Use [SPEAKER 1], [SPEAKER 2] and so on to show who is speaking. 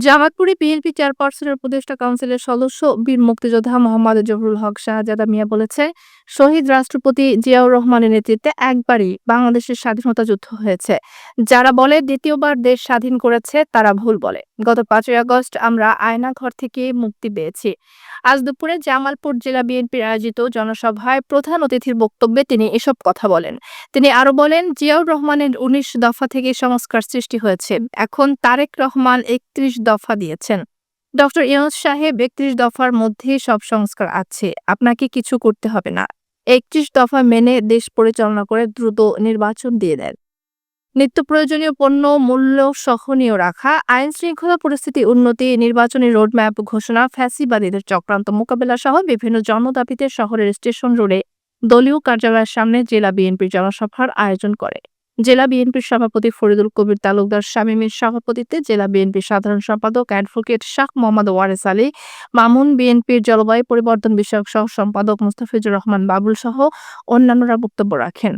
[SPEAKER 1] জামালপুরে বিএনপি চেয়ারপারসনের উপদেষ্টা কাউন্সিলের সদস্য বীর মুক্তিযোদ্ধা মোহাম্মদ জহুরুল হক শাহজাদা মিয়া বলেছে, শহীদ রাষ্ট্রপতি জিয়াউর রহমানের নেতৃত্বে একবারই বাংলাদেশের স্বাধীনতা যুদ্ধ হয়েছে। যারা বলে দ্বিতীয়বার দেশ স্বাধীন করেছে তারা ভুল বলে। গত ৫ই আগস্ট আমরা আয়নাঘর থেকে মুক্তি পেয়েছি। আজ দুপুরে জামালপুর জেলা বিএনপির আয়োজিত জনসভায় প্রধান অতিথির বক্তব্যে তিনি এসব কথা বলেন। তিনি আরো বলেন, জিয়াউর রহমানের ১৯ দফা থেকে সংস্কার সৃষ্টি হয়েছে। এখন তারেক রহমান ৩১ দফা দিয়েছেন। ডক্টর ইউনূস সাহেব ৩১ দফার মধ্যে সব সংস্কার আছে। আপনাকে কিছু করতে হবে না। ৩১ দফা মেনে দেশ পরিচালনা করে দ্রুত নির্বাচন দিয়ে দেন। নিত্য প্রয়োজনীয় পণ্য মূল্য সহনীয় রাখা, আইন শৃঙ্খলা পরিস্থিতি উন্নতি, নির্বাচনী রোডম্যাপ ঘোষণা, ফ্যাসিবাদীদের চক্রান্ত মোকাবেলা সহ বিভিন্ন জনদাবিতে শহরের স্টেশন রোডে দলীয় কার্যালয়ের সামনে জেলা বিএনপির জনসভার আয়োজন করে। জেলা বিএনপির সভাপতি ফরিদুল কবির তালুকদার শামীমের সভাপতিত্বে জেলা বিএনপির সাধারণ সম্পাদক অ্যাডভোকেট শাহ মোহাম্মদ ওয়ারেস আলী মামুন, বিএনপির জলবায়ু পরিবর্তন বিষয়ক সহ সম্পাদক মুস্তাফিজুর রহমান বাবুল সহ অন্যান্যরা বক্তব্য রাখেন।